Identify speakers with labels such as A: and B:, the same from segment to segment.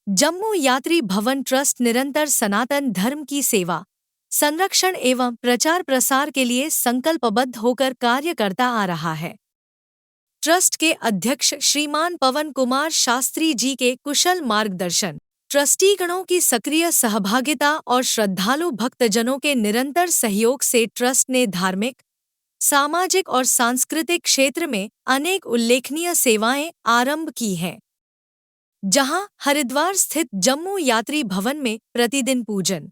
A: जम्मू यात्री भवन ट्रस्ट निरंतर सनातन धर्म की सेवा, संरक्षण एवं प्रचार प्रसार के लिए संकल्पबद्ध होकर कार्य करता आ रहा है। ट्रस्ट के अध्यक्ष श्रीमान पवन कुमार शास्त्री जी के कुशल मार्गदर्शन, ट्रस्टीगणों की सक्रिय सहभागिता और श्रद्धालु भक्तजनों के निरंतर सहयोग से ट्रस्ट ने धार्मिक, सामाजिक और सांस्कृतिक क्षेत्र में अनेक उल्लेखनीय सेवाएं आरंभ की हैं। जहां हरिद्वार स्थित जम्मू यात्री भवन में प्रतिदिन पूजन,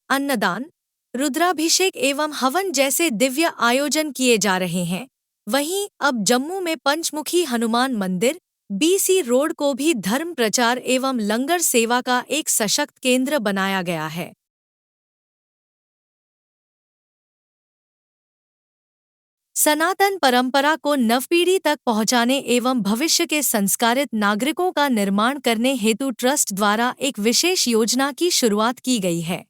A: अन्नदान, रुद्राभिषेक एवं हवन जैसे दिव्य आयोजन किए जा रहे हैं, वहीं अब जम्मू में पंचमुखी हनुमान मंदिर, BC रोड को भी धर्म प्रचार एवं लंगर सेवा का एक सशक्त केंद्र बनाया गया है। सनातन परंपरा को नवपीढ़ी तक पहुंचाने एवं भविष्य के संस्कारित नागरिकों का निर्माण करने हेतु ट्रस्ट द्वारा एक विशेष योजना की शुरुआत की गई है।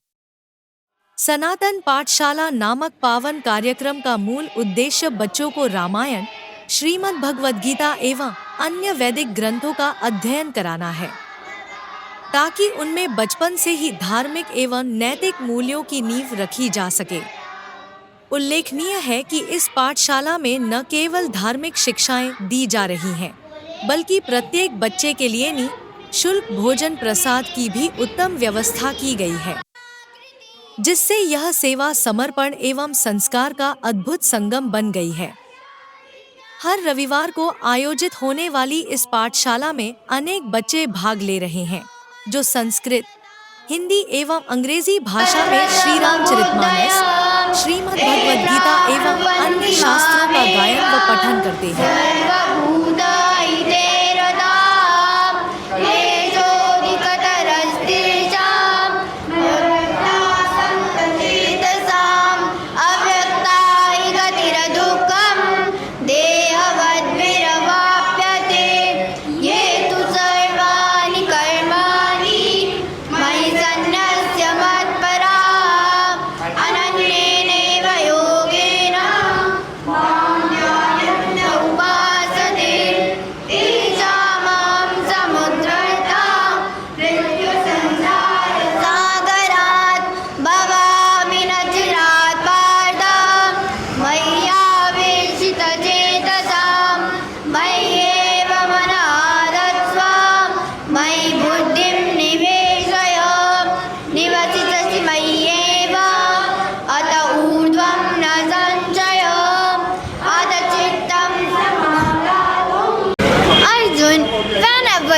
A: सनातन पाठशाला नामक पावन कार्यक्रम का मूल उद्देश्य बच्चों को रामायण, श्रीमद् भगवद गीता एवं अन्य वैदिक ग्रंथों का अध्ययन कराना है, ताकि उनमें बचपन से ही धार्मिक एवं नैतिक मूल्यों की नींव रखी जा सके। उल्लेखनीय है कि इस पाठशाला में न केवल धार्मिक शिक्षाएं दी जा रही हैं, बल्कि प्रत्येक बच्चे के लिए निःशुल्क भोजन प्रसाद की भी उत्तम व्यवस्था की गई है, जिससे यह सेवा समर्पण एवं संस्कार का अद्भुत संगम बन गई है। हर रविवार को आयोजित होने वाली इस पाठशाला में अनेक बच्चे भाग ले रहे हैं, जो संस्कृत, हिंदी एवं अंग्रेजी भाषा में श्री रामचरितमानस, श्रीमद् भगवद गीता एवं अन्य शास्त्रों का गायन व पठन करते हैं।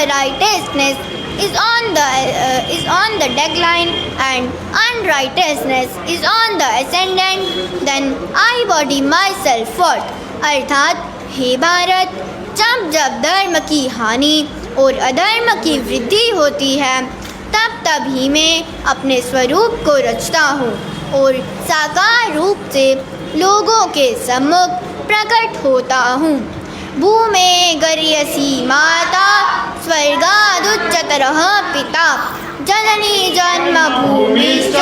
B: Righteousness is on the decline and unrighteousness is on the ascendant, then I body myself forth। अर्थात हे भारत, जब जब धर्म की हानि और अधर्म की वृद्धि होती है, तब तब ही मैं अपने स्वरूप को रचता हूँ और साकार रूप से लोगों के सम्मुख प्रकट होता हूँ। भूमे गर्यसी माता, स्वर्गादुच्चतरः पिता, जननी जन्मभूमिश्च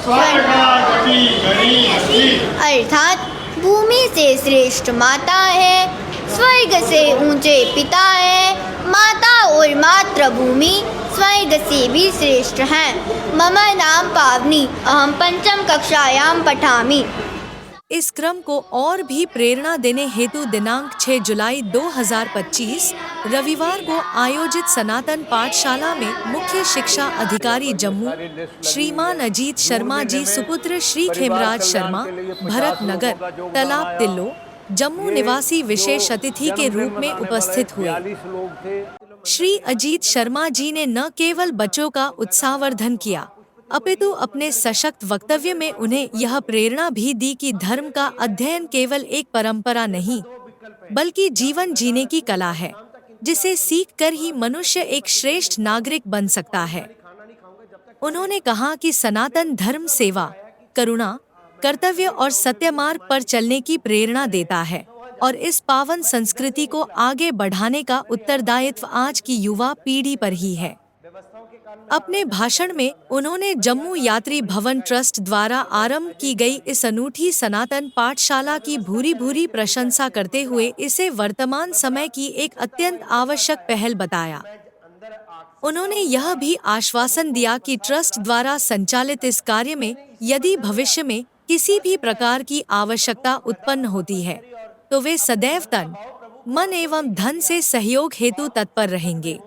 B: स्वर्गादपि गरीयसी। अर्थात भूमि से श्रेष्ठ माता है, स्वर्ग से ऊंचे पिता है, माता और मातृभूमि स्वर्ग से भी श्रेष्ठ हैं। मम नाम पावनी, अहम पंचम कक्षायां पठामि।
A: इस क्रम को और भी प्रेरणा देने हेतु दिनांक 6 जुलाई 2025 रविवार को आयोजित सनातन पाठशाला में मुख्य शिक्षा अधिकारी जम्मू श्रीमान अजीत शर्मा जी सुपुत्र श्री खेमराज शर्मा, भरत नगर, तालाब तिल्लो, जम्मू निवासी विशेष अतिथि के रूप में उपस्थित हुए। श्री अजीत शर्मा जी ने न केवल बच्चों का उत्साहवर्धन किया, अपितु अपने सशक्त वक्तव्य में उन्हें यह प्रेरणा भी दी कि धर्म का अध्ययन केवल एक परंपरा नहीं, बल्कि जीवन जीने की कला है, जिसे सीखकर ही मनुष्य एक श्रेष्ठ नागरिक बन सकता है। उन्होंने कहा कि सनातन धर्म सेवा, करुणा, कर्तव्य और सत्य मार्ग पर चलने की प्रेरणा देता है और इस पावन संस्कृति को आगे बढ़ाने का उत्तरदायित्व आज की युवा पीढ़ी पर ही है। अपने भाषण में उन्होंने जम्मू यात्री भवन ट्रस्ट द्वारा आरंभ की गई इस अनूठी सनातन पाठशाला की भूरी भूरी प्रशंसा करते हुए इसे वर्तमान समय की एक अत्यंत आवश्यक पहल बताया। उन्होंने यह भी आश्वासन दिया कि ट्रस्ट द्वारा संचालित इस कार्य में यदि भविष्य में किसी भी प्रकार की आवश्यकता उत्पन्न होती है तो वे सदैव तन, मन एवं धन से सहयोग हेतु तत्पर रहेंगे।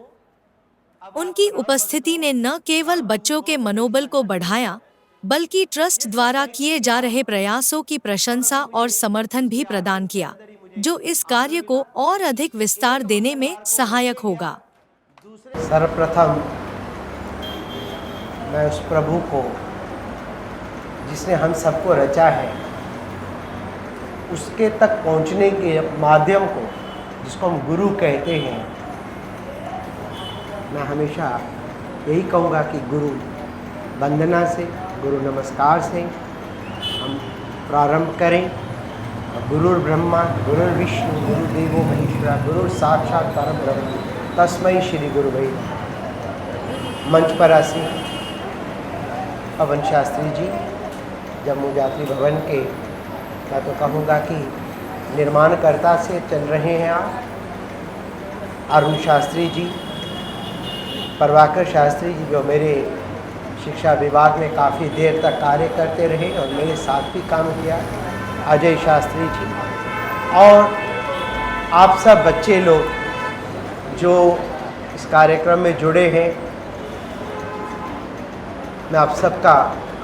A: उनकी उपस्थिति ने न केवल बच्चों के मनोबल को बढ़ाया, बल्कि ट्रस्ट द्वारा किए जा रहे प्रयासों की प्रशंसा और समर्थन भी प्रदान किया, जो इस कार्य को और अधिक विस्तार देने में सहायक होगा।
C: सर्वप्रथम मैं उस प्रभु को, जिसने हम सबको रचा है, उसके तक पहुंचने के माध्यम को, जिसको हम गुरु कहते हैं, मैं हमेशा यही कहूँगा कि गुरु वंदना से, गुरु नमस्कार से हम प्रारंभ करें। गुरुर् ब्रह्मा गुरुर्विष्णु गुरुदेवो महेश्वरा गुरुर साक्षात परम ब्रह्म तस्मै श्री गुरु भाई। मंच पर आसीन पवन शास्त्री जी, जम्मू जाति भवन के, मैं तो कहूँगा कि निर्माणकर्ता से चल रहे हैं आप। अरुण शास्त्री जी, प्रभाकर शास्त्री जी, जो मेरे शिक्षा विभाग में काफ़ी देर तक कार्य करते रहे और मेरे साथ भी काम किया, अजय शास्त्री जी, और आप सब बच्चे लोग जो इस कार्यक्रम में जुड़े हैं, मैं आप सबका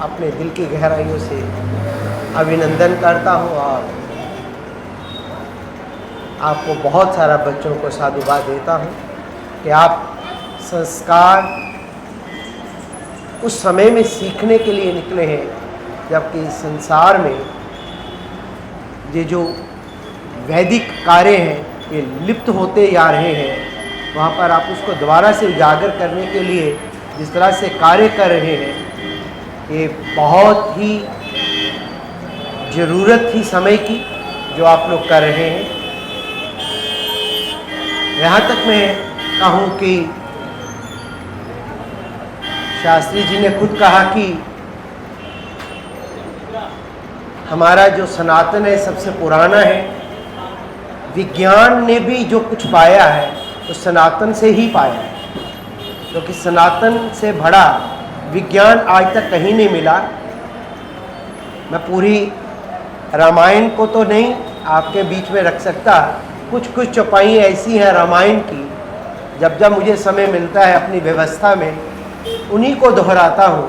C: अपने दिल की गहराइयों से अभिनंदन करता हूँ और आपको बहुत सारा बच्चों को साधुवाद देता हूँ कि आप संस्कार उस समय में सीखने के लिए निकले हैं जबकि संसार में ये जो वैदिक कार्य हैं ये लिप्त होते जा रहे हैं। वहाँ पर आप उसको दोबारा से उजागर करने के लिए जिस तरह से कार्य कर रहे हैं, ये बहुत ही ज़रूरत थी समय की जो आप लोग कर रहे हैं। यहाँ तक मैं कहूँ कि शास्त्री जी ने खुद कहा कि हमारा जो सनातन है सबसे पुराना है। विज्ञान ने भी जो कुछ पाया है तो सनातन से ही पाया है, क्योंकि सनातन से बड़ा विज्ञान आज तक कहीं नहीं मिला। मैं पूरी रामायण को तो नहीं आपके बीच में रख सकता, कुछ कुछ चौपाई ऐसी हैं रामायण की, जब जब मुझे समय मिलता है अपनी व्यवस्था में उन्हीं को दोहराता हूँ,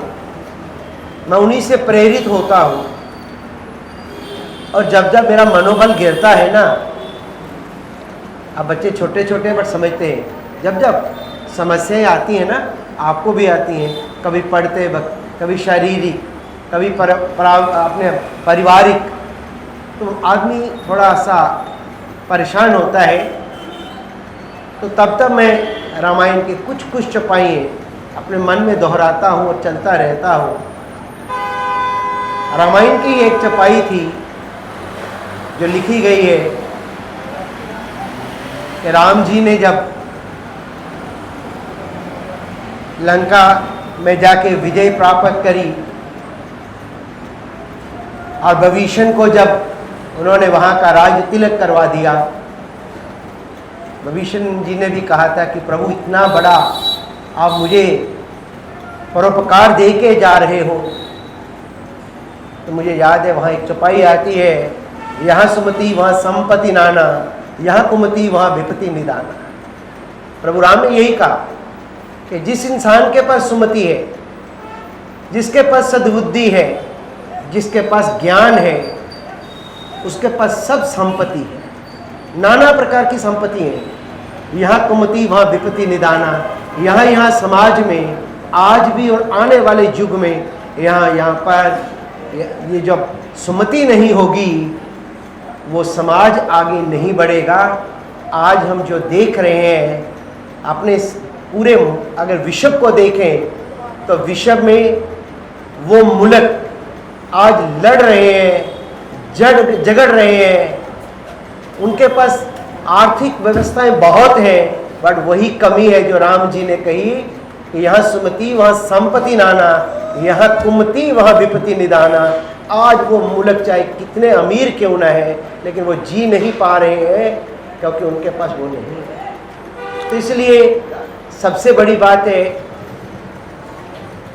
C: मैं उन्हीं से प्रेरित होता हूँ। और जब जब मेरा मनोबल गिरता है ना, अब बच्चे छोटे छोटे बट समझते हैं, जब जब समस्याएं आती हैं ना, आपको भी आती हैं, कभी पढ़ते वक्त, कभी शारीरिक, कभी अपने पारिवारिक, तो आदमी थोड़ा सा परेशान होता है। तो तब मैं रामायण के कुछ कुछ चौपाई अपने मन में दोहराता हूँ और चलता रहता हूँ। रामायण की एक चौपाई थी जो लिखी गई है कि राम जी ने जब लंका में जाके विजय प्राप्त करी और विभीषण को जब उन्होंने वहाँ का राज तिलक करवा दिया, विभीषण जी ने भी कहा था कि प्रभु इतना बड़ा आप मुझे परोपकार दे के जा रहे हो। तो मुझे याद है वहाँ एक चौपाई आती है, यहाँ सुमति वहाँ संपत्ति नाना, यहाँ कुमति वहाँ विपत्ति निदाना। प्रभु राम ने यही कहा कि जिस इंसान के पास सुमति है, जिसके पास सद्बुद्धि है, जिसके पास ज्ञान है, उसके पास सब संपत्ति है, नाना प्रकार की संपत्ति है। यहाँ कुमति वहाँ विपत्ति निदाना। यहाँ समाज में आज भी और आने वाले युग में यहाँ पर ये जब सुमति नहीं होगी वो समाज आगे नहीं बढ़ेगा। आज हम जो देख रहे हैं अपने पूरे, अगर विश्व को देखें तो विश्व में वो मुल्क आज लड़ रहे हैं, झगड़ रहे हैं, उनके पास आर्थिक व्यवस्थाएं बहुत हैं, बट वही कमी है जो राम जी ने कही कि यहाँ सुमति वहाँ संपत्ति नाना, यहाँ कुमति वहाँ विपत्ति निदाना। आज वो मुल्क चाहे कितने अमीर क्यों ना है, लेकिन वो जी नहीं पा रहे हैं क्योंकि उनके पास वो नहीं है। तो इसलिए सबसे बड़ी बात है,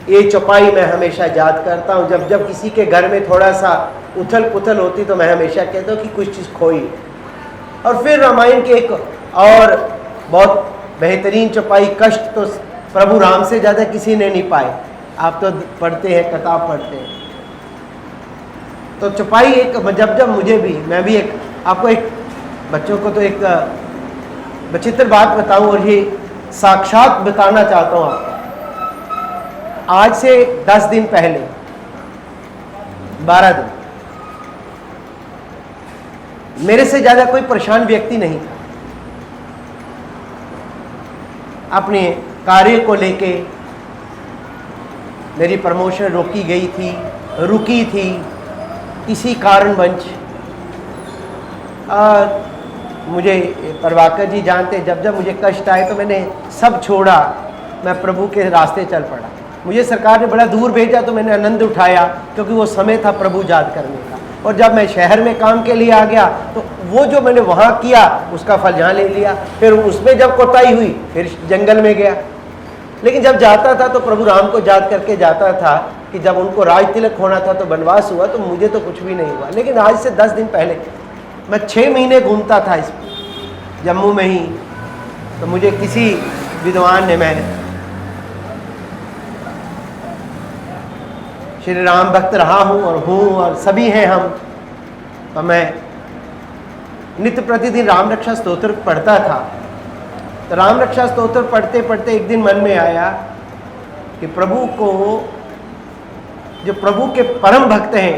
C: ये चौपाई मैं हमेशा याद करता हूँ। जब जब किसी के घर में थोड़ा सा उथल पुथल होती तो मैं हमेशा कहता हूँ कि कुछ चीज़ खोई। और फिर रामायण की एक और बहुत बेहतरीन चौपाई, कष्ट तो प्रभु राम से ज़्यादा किसी ने नहीं पाए। आप तो पढ़ते हैं, किताब पढ़ते हैं, तो चौपाई एक जब जब मुझे भी, मैं भी एक आपको एक बच्चों को तो एक विचित्र बात बताऊं और ये साक्षात बताना चाहता हूँ आपको। आज से 10 दिन पहले, 12 दिन, मेरे से ज़्यादा कोई परेशान व्यक्ति नहीं था। अपने कार्य को लेके मेरी प्रमोशन रोकी गई थी, रुकी थी किसी कारणवश। मुझे प्रभाकर जी जानते, जब जब मुझे कष्ट आए तो मैंने सब छोड़ा, मैं प्रभु के रास्ते चल पड़ा। मुझे सरकार ने बड़ा दूर भेजा तो मैंने आनंद उठाया, क्योंकि वो समय था प्रभु याद करने का। और जब मैं शहर में काम के लिए आ गया तो वो जो मैंने वहाँ किया उसका फल यहाँ ले लिया। फिर उसमें जब कोताही हुई फिर जंगल में गया। लेकिन जब जाता था तो प्रभु राम को याद करके जाता था कि जब उनको राज तिलक होना था तो वनवास हुआ, तो मुझे तो कुछ भी नहीं हुआ। लेकिन आज से 10 दिन पहले मैं 6 महीने घूमता था इस जम्मू में ही, तो मुझे किसी विद्वान ने, मैं श्री राम भक्त रहा हूँ और सभी हैं हम, तो मैं नित्य प्रतिदिन राम रक्षा स्तोत्र पढ़ता था। तो राम रक्षा स्तोत्र पढ़ते पढ़ते एक दिन मन में आया कि प्रभु को, जो प्रभु के परम भक्त हैं,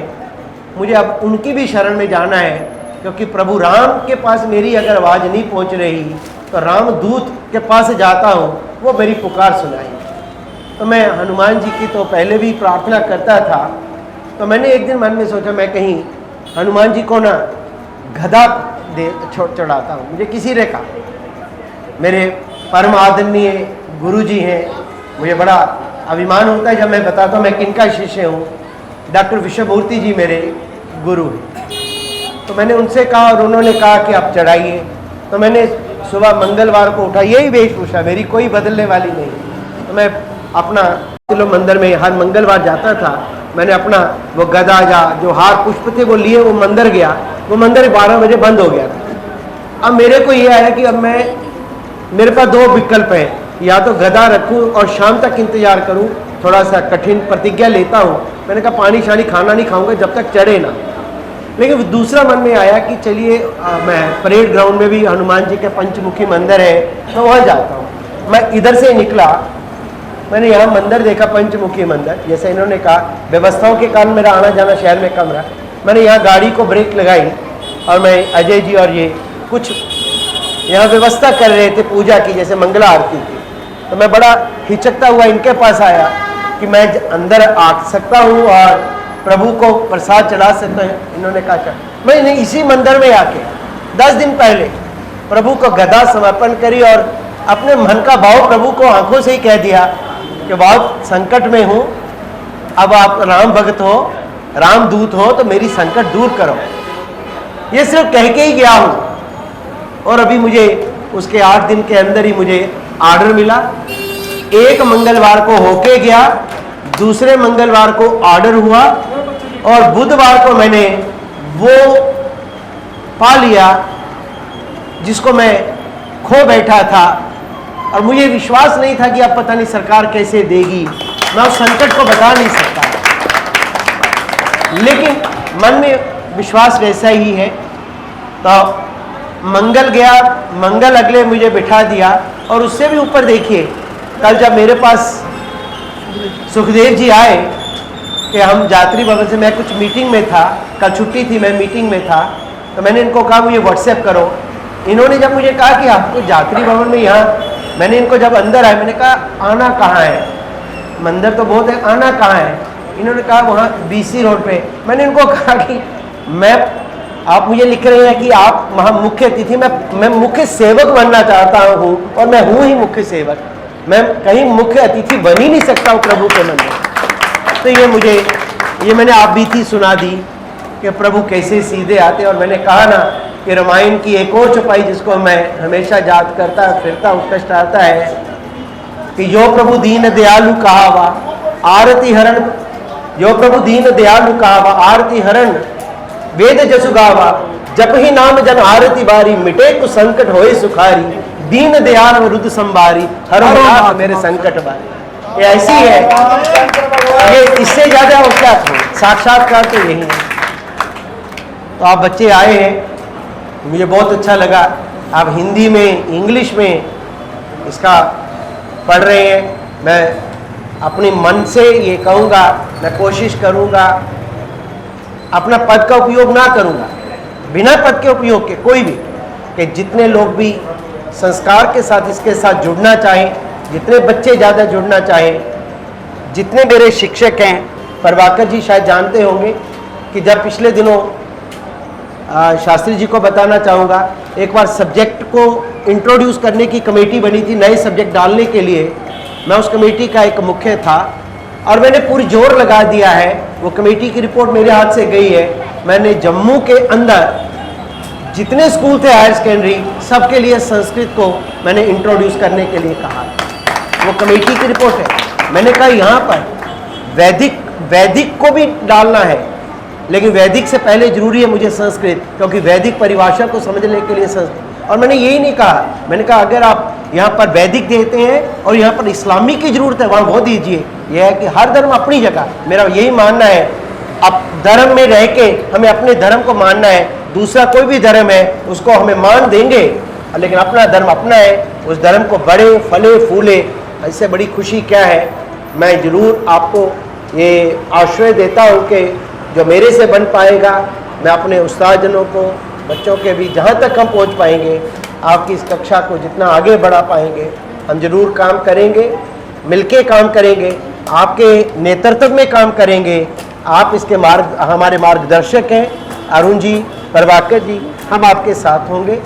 C: मुझे अब उनकी भी शरण में जाना है, क्योंकि प्रभु राम के पास मेरी अगर आवाज़ नहीं पहुंच रही तो राम दूत के पास जाता हूँ, वो मेरी पुकार सुनाएंगे। तो मैं हनुमान जी की तो पहले भी प्रार्थना करता था। तो मैंने एक दिन मन में सोचा मैं कहीं हनुमान जी को ना गधा दे चढ़ाता हूँ। मुझे किसी ने कहा, मेरे परम आदरणीय गुरु जी हैं, मुझे बड़ा अभिमान होता है जब मैं बताता हूँ मैं किनका शिष्य हूँ। डॉक्टर विश्वमूर्ति जी मेरे गुरु हैं। तो मैंने उनसे कहा और उन्होंने कहा कि आप चढ़ाइए। तो मैंने सुबह मंगलवार को उठा, यही वेशभूषा मेरी, कोई बदलने वाली नहीं। तो मैं अपना किलो मंदिर में हर मंगलवार जाता था। मैंने अपना वो गदा या जो हार पुष्प थे वो लिए, वो मंदिर गया। वो मंदिर 12 बजे बंद हो गया था। अब मेरे को ये आया कि अब मेरे पास 2 विकल्प हैं, या तो गदा रखूं और शाम तक इंतजार करूं, थोड़ा सा कठिन प्रतिज्ञा लेता हूं। मैंने कहा पानी शानी खाना नहीं खाऊंगा जब तक चढ़े ना। लेकिन दूसरा मन में आया कि चलिए मैं परेड ग्राउंड में भी हनुमान जी के पंचमुखी मंदिर है, तो वहाँ जाता हूँ। मैं इधर से निकला, मैंने यहाँ मंदिर देखा, पंचमुखी मंदिर, जैसे इन्होंने कहा व्यवस्थाओं के कारण मेरा आना जाना शहर में कम रहा। मैंने यहाँ गाड़ी को ब्रेक लगाई और मैं, अजय जी और ये कुछ यहाँ व्यवस्था कर रहे थे पूजा की, जैसे मंगला आरती की। तो मैं बड़ा हिचकता हुआ इनके पास आया कि मैं अंदर आ सकता हूँ और प्रभु को प्रसाद चढ़ा सकता हूँ। इन्होंने कहा मैंने इसी मंदिर में आके 10 दिन पहले प्रभु को गदा समर्पण करी और अपने मन का भाव प्रभु को आंखों से ही कह दिया कि बहुत संकट में हूँ, अब आप राम भक्त हो, राम दूत हो, तो मेरी संकट दूर करो। ये सिर्फ कह के ही गया हूँ और अभी मुझे उसके 8 दिन के अंदर ही मुझे ऑर्डर मिला। एक मंगलवार को होके गया, दूसरे मंगलवार को ऑर्डर हुआ और बुधवार को मैंने वो पा लिया जिसको मैं खो बैठा था। और मुझे विश्वास नहीं था कि अब पता नहीं सरकार कैसे देगी, मैं उस संकट को बता नहीं सकता, लेकिन मन में विश्वास वैसा ही है। तो मंगल गया, मंगल अगले मुझे बिठा दिया। और उससे भी ऊपर देखिए, कल जब मेरे पास सुखदेव जी आए कि हम यात्री भवन से, मैं कुछ मीटिंग में था, कल छुट्टी थी, मैं मीटिंग में था, तो मैंने इनको कहा मुझे व्हाट्सएप करो। इन्होंने जब मुझे कहा कि आपको यात्री भवन में यहाँ, मैंने इनको जब अंदर आए मैंने कहा आना कहाँ है, मंदिर तो बहुत है, आना कहाँ है। इन्होंने कहा वहाँ BC रोड पे। मैंने इनको कहा कि आप मुझे लिख रहे हैं कि आप वहाँ मुख्य अतिथि, मैं मुख्य सेवक बनना चाहता हूँ और मैं हूँ ही मुख्य सेवक, मैं कहीं मुख्य अतिथि बन ही नहीं सकता हूँ प्रभु के मंदिर। तो ये मैंने आप बीती सुना दी कि प्रभु कैसे सीधे आते। और मैंने कहा ना कि रामायण की एक और चौपाई जिसको मैं हमेशा याद करता फिरता हूँ, कष्ट आता है, कि जो प्रभु दीन दयालु कहावा आरती हरण, जो प्रभु दीन दयालु कहावा आरती हरण वेद जसु गावा, जप ही नाम जन आरती बारी, मिटे कु संकट होए सुखारी, दीन दयाल रुद्र संभारी, हरो नाथ मेरे संकट बारी। ये ऐसी है, ये इससे ज्यादा उसका साक्षात्कार तो यही है। तो आप बच्चे आए हैं, मुझे बहुत अच्छा लगा। आप हिंदी में इंग्लिश में इसका पढ़ रहे हैं। मैं अपने मन से ये कहूँगा, मैं कोशिश करूँगा, अपना पद का उपयोग ना करूँगा, बिना पद के उपयोग के कोई भी, कि जितने लोग भी संस्कार के साथ इसके साथ जुड़ना चाहें, जितने बच्चे ज़्यादा जुड़ना चाहें, जितने मेरे शिक्षक हैं, प्रभाकर जी शायद जानते होंगे कि जब पिछले दिनों शास्त्री जी को बताना चाहूँगा, एक बार सब्जेक्ट को इंट्रोड्यूस करने की कमेटी बनी थी, नए सब्जेक्ट डालने के लिए। मैं उस कमेटी का एक मुख्य था और मैंने पूरी जोर लगा दिया है। वो कमेटी की रिपोर्ट मेरे हाथ से गई है। मैंने जम्मू के अंदर जितने स्कूल थे हायर सेकेंडरी, सबके लिए संस्कृत को मैंने इंट्रोड्यूस करने के लिए कहा। वो कमेटी की रिपोर्ट है। मैंने कहा यहाँ पर वैदिक को भी डालना है, लेकिन वैदिक से पहले जरूरी है मुझे संस्कृत, क्योंकि वैदिक परिभाषा को समझने के लिए संस्कृत। और मैंने यही नहीं कहा, मैंने कहा अगर आप यहाँ पर वैदिक देते हैं और यहाँ पर इस्लामी की जरूरत है, वहाँ वो दीजिए। यह है कि हर धर्म अपनी जगह, मेरा यही मानना है। अब धर्म में रह के हमें अपने धर्म को मानना है, दूसरा कोई भी धर्म है उसको हमें मान देंगे, लेकिन अपना धर्म अपना है, उस धर्म को बढ़े फले फूले, इससे बड़ी खुशी क्या है। मैं जरूर आपको ये आश्रय देता हूँ कि जो मेरे से बन पाएगा, मैं अपने उस्तादजनों को, बच्चों के भी जहाँ तक हम पहुँच पाएंगे, आपकी इस कक्षा को जितना आगे बढ़ा पाएंगे, हम जरूर काम करेंगे, मिलके काम करेंगे, आपके नेतृत्व में काम करेंगे। आप इसके हमारे मार्गदर्शक हैं, अरुण जी, प्रभाकर जी, हम आपके साथ होंगे।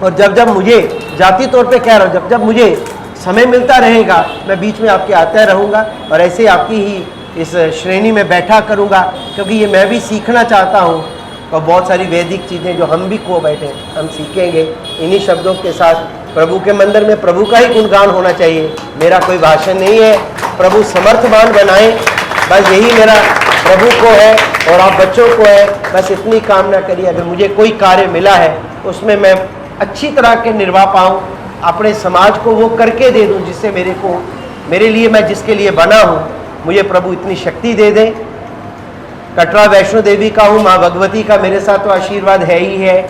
C: और जब जब मुझे जाति तौर पे कह रहा हूँ, जब जब मुझे समय मिलता रहेगा, मैं बीच में आपके आता रहूँगा और ऐसे आपकी ही इस श्रेणी में बैठा करूँगा, क्योंकि ये मैं भी सीखना चाहता हूँ। और बहुत सारी वैदिक चीज़ें जो हम भी खो बैठे, हम सीखेंगे। इन्हीं शब्दों के साथ प्रभु के मंदिर में प्रभु का ही गुणगान होना चाहिए, मेरा कोई भाषण नहीं है। प्रभु समर्थवान बनाएं, बस यही मेरा प्रभु को है और आप बच्चों को है। बस इतनी कामना करिए, अगर मुझे कोई कार्य मिला है उसमें मैं अच्छी तरह के निर्वाह पाऊँ, अपने समाज को वो करके दे दूँ जिससे मेरे लिए, मैं जिसके लिए बना हूँ, मुझे प्रभु इतनी शक्ति दे दें। कटरा वैष्णो देवी का हूँ, माँ भगवती का मेरे साथ तो आशीर्वाद है ही है,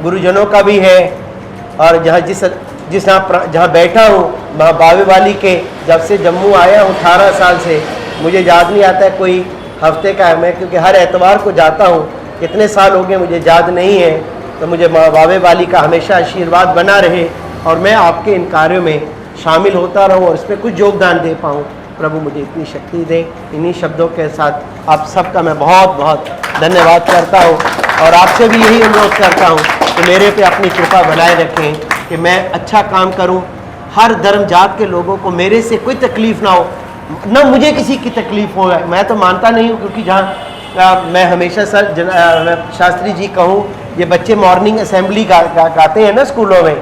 C: गुरुजनों का भी है। और जहाँ बैठा हूँ, माँ बावे वाली के, जब से जम्मू आया हूँ 18 साल से, मुझे याद नहीं आता है कोई हफ्ते का है मैं, क्योंकि हर एतवार को जाता हूँ। कितने साल हो गए मुझे याद नहीं है। तो मुझे माँ बावे वाली का हमेशा आशीर्वाद बना रहे और मैं आपके इन कार्यों में शामिल होता रहूँ और इस पर कुछ योगदान दे पाऊँ। प्रभु मुझे इतनी शक्ति दे। इन्हीं शब्दों के साथ आप सबका मैं बहुत बहुत धन्यवाद करता हूँ और आपसे भी यही अनुरोध करता हूँ कि मेरे पे अपनी कृपा बनाए रखें, कि मैं अच्छा काम करूँ, हर धर्म जात के लोगों को मेरे से कोई तकलीफ़ ना हो, ना मुझे किसी की तकलीफ़ हो। मैं तो मानता नहीं हूँ, क्योंकि जहाँ मैं हमेशा मैं शास्त्री जी कहूँ, ये बच्चे मॉर्निंग असेंबली गाते हैं ना, स्कूलों में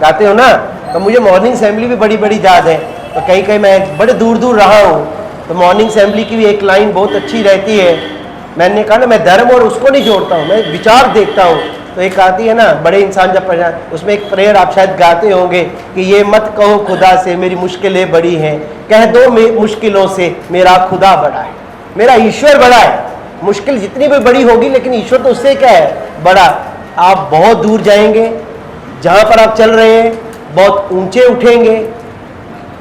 C: गाते हो ना, तो मुझे मॉर्निंग असेंबली भी बड़ी बड़ी याद है। तो कहीं कहीं मैं बड़े दूर दूर रहा हूँ, तो मॉर्निंग असेंबली की भी एक लाइन बहुत अच्छी रहती है। मैंने कहा ना, मैं धर्म और उसको नहीं जोड़ता हूँ, मैं विचार देखता हूँ। तो एक आती है ना, बड़े इंसान जब पढ़ा, उसमें एक प्रेयर आप शायद गाते होंगे कि ये मत कहो खुदा से मेरी मुश्किलें बड़ी हैं, कह दो मुश्किलों से मेरा खुदा बड़ा है, मेरा ईश्वर बड़ा है। मुश्किल जितनी भी बड़ी होगी, लेकिन ईश्वर तो उससे क्या है, बड़ा। आप बहुत दूर जाएंगे, जहाँ पर आप चल रहे हैं बहुत ऊंचे उठेंगे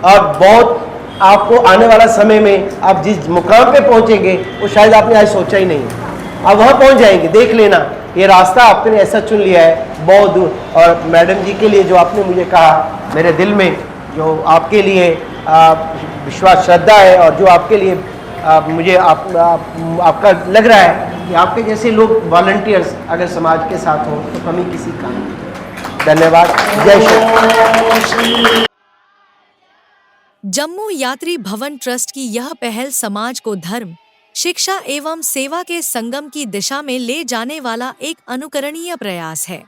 C: और बहुत आपको आने वाला समय में आप जिस मुकाम पे पहुँचेंगे वो शायद आपने आज सोचा ही नहीं। आप वहाँ पहुँच जाएंगे, देख लेना, ये रास्ता आपने ऐसा चुन लिया है बहुत दूर। और मैडम जी के लिए जो आपने मुझे कहा, मेरे दिल में जो आपके लिए विश्वास श्रद्धा है और जो आपके लिए मुझे आपका लग रहा है कि आपके जैसे लोग वॉलंटियर्स अगर समाज के साथ हों तो कमी किसी का नहीं। धन्यवाद। जय श्री।
A: जम्मू यात्री भवन ट्रस्ट की यह पहल समाज को धर्म, शिक्षा एवं सेवा के संगम की दिशा में ले जाने वाला एक अनुकरणीय प्रयास है।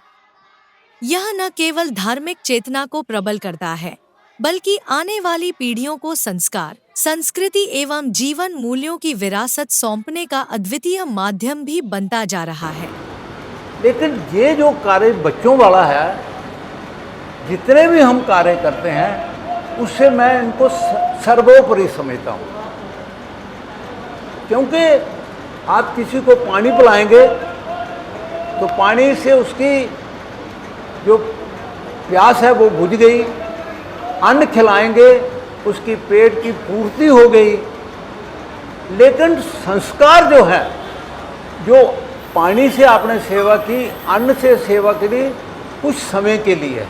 A: यह न केवल धार्मिक चेतना को प्रबल करता है, बल्कि आने वाली पीढ़ियों को संस्कार, संस्कृति एवं जीवन मूल्यों की विरासत सौंपने का अद्वितीय माध्यम भी बनता जा रहा है।
D: लेकिन ये जो कार्य बच्चों वाला है, जितने भी हम कार्य करते हैं उससे मैं इनको सर्वोपरि समझता हूँ। क्योंकि आप किसी को पानी पिलाएंगे तो पानी से उसकी जो प्यास है वो बुझ गई, अन्न खिलाएंगे उसकी पेट की पूर्ति हो गई। लेकिन संस्कार जो है, जो पानी से आपने सेवा की, अन्न से सेवा के लिए कुछ समय के लिए है,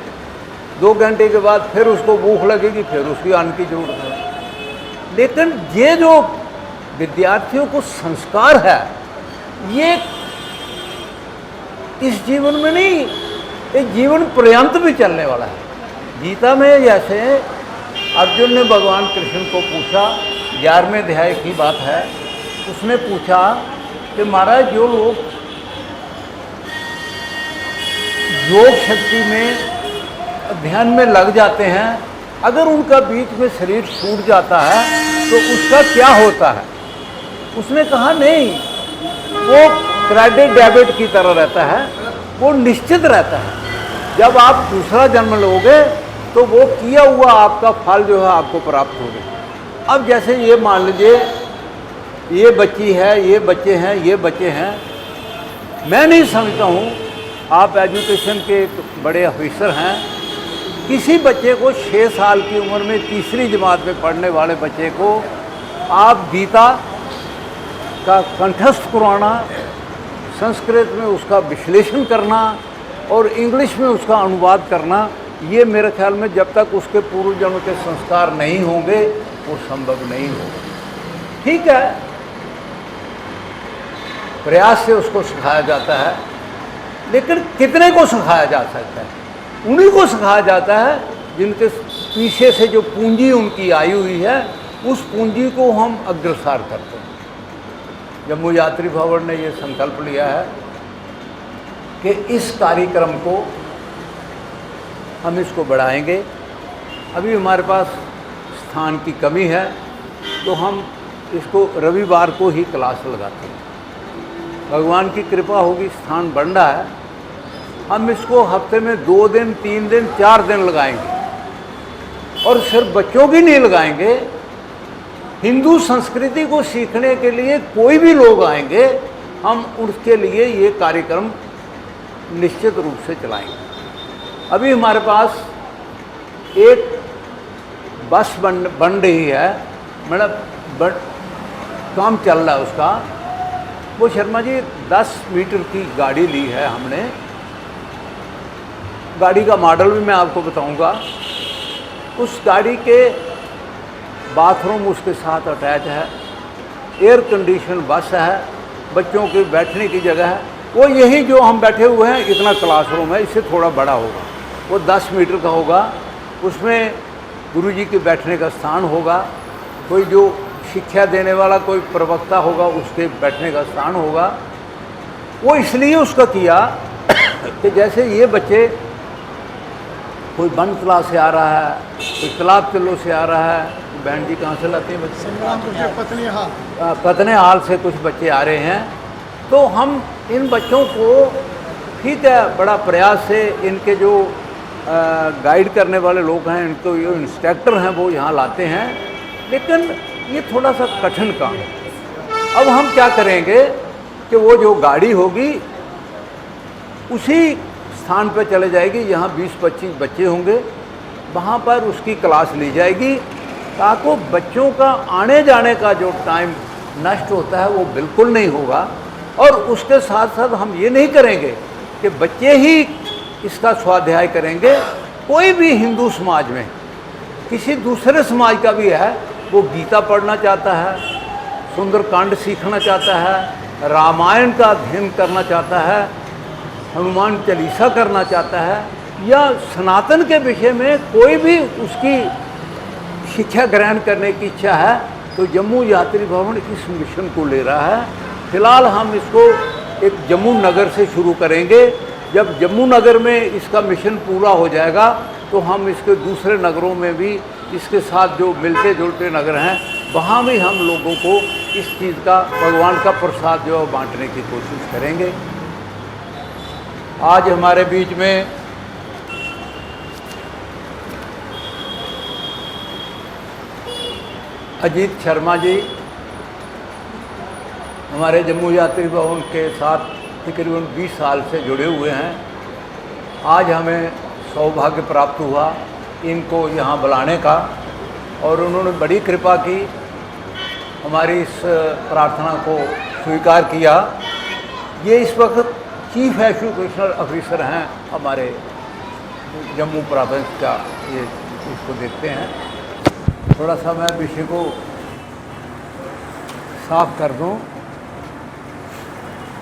D: 2 घंटे के बाद फिर उसको भूख लगेगी, फिर उसकी अन्न की जरूरत है। लेकिन ये जो विद्यार्थियों को संस्कार है, ये इस जीवन में नहीं, ये जीवन पर्यंत भी चलने वाला है। गीता में जैसे अर्जुन ने भगवान कृष्ण को पूछा, 11वें अध्याय की बात है, उसने पूछा कि महाराज जो लोग योग शक्ति में अध्ययन में लग जाते हैं, अगर उनका बीच में शरीर छूट जाता है तो उसका क्या होता है? उसने कहा नहीं, वो क्रेडिट डेबिट की तरह रहता है, वो निश्चित रहता है। जब आप दूसरा जन्म लोगे तो वो किया हुआ आपका फल जो है आपको प्राप्त होगा। अब जैसे ये मान लीजिए ये बच्ची है, ये बच्चे हैं, ये बच्चे हैं, मैं नहीं समझता हूँ, आप एजुकेशन के बड़े ऑफिसर हैं, किसी बच्चे को 6 साल की उम्र में तीसरी जमात में पढ़ने वाले बच्चे को आप गीता का कंठस्थ करवाना, संस्कृत में उसका विश्लेषण करना और इंग्लिश में उसका अनुवाद करना, ये मेरे ख्याल में जब तक उसके पूर्व जन्म के संस्कार नहीं होंगे वो संभव नहीं होगा। ठीक है, प्रयास से उसको सिखाया जाता है, लेकिन कितने को सिखाया जा सकता है? उन्हीं को सिखाया जाता है जिनके पीछे से जो पूंजी उनकी आई हुई है, उस पूंजी को हम अग्रसर करते हैं। जम्मू यात्री भवन ने ये संकल्प लिया है कि इस कार्यक्रम को हम इसको बढ़ाएंगे। अभी हमारे पास स्थान की कमी है तो हम इसको रविवार को ही क्लास लगाते हैं। भगवान की कृपा होगी, स्थान बन रहा है, हम इसको हफ्ते में 2 दिन, 3 दिन, 4 दिन लगाएंगे। और सिर्फ बच्चों की नहीं लगाएंगे, हिंदू संस्कृति को सीखने के लिए कोई भी लोग आएंगे, हम उसके लिए ये कार्यक्रम निश्चित रूप से चलाएंगे। अभी हमारे पास एक बस बन रही है, मतलब काम चल रहा है उसका। वो शर्मा जी 10 मीटर की गाड़ी ली है हमने, गाड़ी का मॉडल भी मैं आपको बताऊंगा। उस गाड़ी के बाथरूम उसके साथ अटैच है, एयर कंडीशन बस है, बच्चों के बैठने की जगह है। वो यही जो हम बैठे हुए हैं इतना क्लासरूम है, इससे थोड़ा बड़ा होगा, वो 10 मीटर का होगा। उसमें गुरुजी के बैठने का स्थान होगा, कोई जो शिक्षा देने वाला कोई प्रवक्ता होगा उसके बैठने का स्थान होगा। वो इसलिए उसका किया कि जैसे ये बच्चे, कोई बन तलाब से आ रहा है, कोई तालाब तिल्लो से आ रहा है, बहन जी कहाँ से लाते हैं बच्चे? पतने हाल से कुछ बच्चे आ रहे हैं, तो हम इन बच्चों को, ठीक है, बड़ा प्रयास से इनके जो गाइड करने वाले लोग हैं, इनको जो इंस्ट्रक्टर हैं वो यहाँ लाते हैं, लेकिन ये थोड़ा सा कठिन काम है। अब हम क्या करेंगे कि वो जो गाड़ी होगी उसी स्थान पर चले जाएगी, यहाँ 20-25 बच्चे होंगे, वहाँ पर उसकी क्लास ली जाएगी, ताकि बच्चों का आने जाने का जो टाइम नष्ट होता है वो बिल्कुल नहीं होगा। और उसके साथ साथ हम ये नहीं करेंगे कि बच्चे ही इसका स्वाध्याय करेंगे। कोई भी हिंदू समाज में किसी दूसरे समाज का भी है, वो गीता पढ़ना चाहता है, सुंदरकांड सीखना चाहता है, रामायण का अध्ययन करना चाहता है, हनुमान चालीसा करना चाहता है, या सनातन के विषय में कोई भी उसकी शिक्षा ग्रहण करने की इच्छा है, तो जम्मू यात्री भवन इस मिशन को ले रहा है। फिलहाल हम इसको एक जम्मू नगर से शुरू करेंगे। जब जम्मू नगर में इसका मिशन पूरा हो जाएगा तो हम इसके दूसरे नगरों में भी इसके साथ जो मिलते जुलते नगर हैं वहाँ भी हम लोगों को इस चीज़ का, भगवान का प्रसाद जो है बांटने की कोशिश करेंगे। आज हमारे बीच में अजीत शर्मा जी हमारे जम्मू यात्री भवन के साथ तकरीबन 20 साल से जुड़े हुए हैं। आज हमें सौभाग्य प्राप्त हुआ इनको यहाँ बुलाने का, और उन्होंने बड़ी कृपा की, हमारी इस प्रार्थना को स्वीकार किया। ये इस वक्त चीफ एजुकेशनल ऑफिसर हैं हमारे जम्मू प्रोविंस का। ये इसको देखते हैं, थोड़ा सा मैं विषय को साफ कर दूं।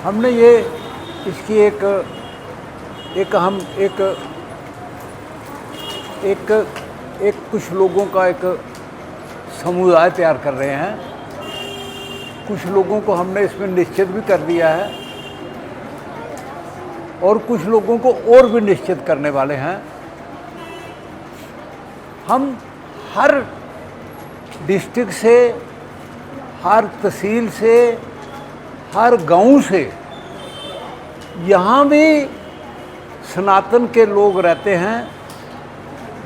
D: हमने ये इसकी एक कुछ लोगों का एक समुदाय तैयार कर रहे हैं। कुछ लोगों को हमने इसमें निश्चित भी कर दिया है और कुछ लोगों को और भी निश्चित करने वाले हैं। हम हर डिस्ट्रिक्ट से, हर तहसील से, हर गांव से, यहाँ भी सनातन के लोग रहते हैं,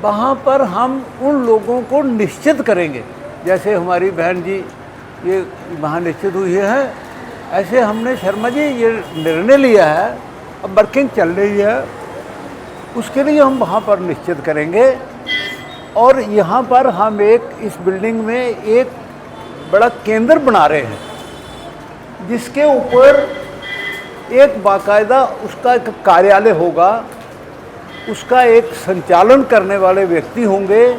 D: वहाँ पर हम उन लोगों को निश्चित करेंगे। जैसे हमारी बहन जी ये वहाँ निश्चित हुई है, ऐसे हमने शर्मा जी ये निर्णय लिया है, अब वर्किंग चल रही है, उसके लिए हम वहाँ पर निश्चित करेंगे। और यहाँ पर हम इस बिल्डिंग में एक बड़ा केंद्र बना रहे हैं, जिसके ऊपर एक बाकायदा उसका एक कार्यालय होगा, उसका एक संचालन करने वाले व्यक्ति होंगे,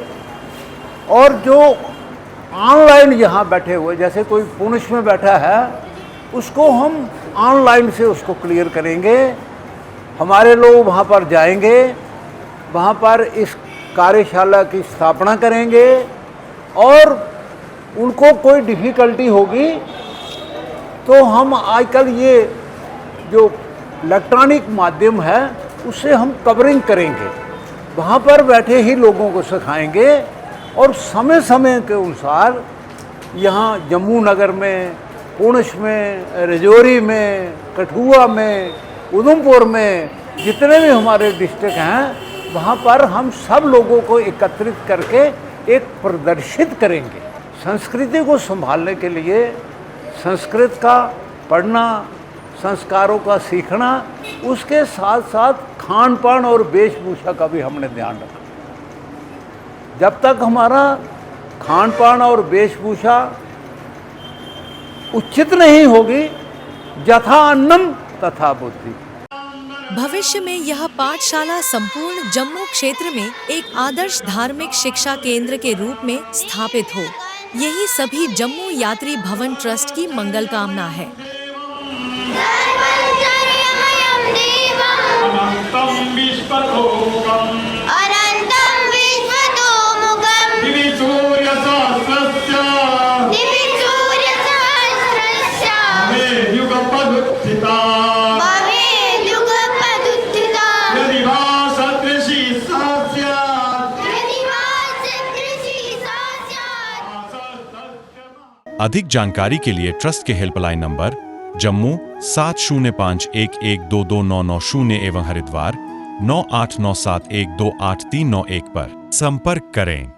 D: और जो ऑनलाइन यहाँ बैठे हुए, जैसे कोई पुणे में बैठा है, उसको हम ऑनलाइन से उसको क्लियर करेंगे। हमारे लोग वहाँ पर जाएंगे, वहाँ पर इस कार्यशाला की स्थापना करेंगे, और उनको कोई डिफ़िकल्टी होगी तो हम आजकल ये जो इलेक्ट्रॉनिक माध्यम है उससे हम कवरिंग करेंगे, वहाँ पर बैठे ही लोगों को सिखाएंगे। और समय समय के अनुसार यहाँ जम्मू नगर में, पुणे में, राजौरी में, कठुआ में, उधमपुर में, जितने भी हमारे डिस्ट्रिक्ट हैं, वहाँ पर हम सब लोगों को एकत्रित करके एक प्रदर्शित करेंगे। संस्कृति को संभालने के लिए संस्कृत का पढ़ना, संस्कारों का सीखना, उसके साथ साथ खान पान और वेशभूषा का भी हमने ध्यान रखा। जब तक हमारा खान पान और वेशभूषा उचित नहीं होगी, यथा अन्नम तथा बुद्धि।
A: भविष्य में यह पाठशाला संपूर्ण जम्मू क्षेत्र में एक आदर्श धार्मिक शिक्षा केंद्र के रूप में स्थापित हो, यही सभी जम्मू यात्री भवन ट्रस्ट की मंगल कामना है।
E: अधिक जानकारी के लिए ट्रस्ट के हेल्पलाइन नंबर जम्मू 705111229990 एवं हरिद्वार 9897128391 पर संपर्क करें।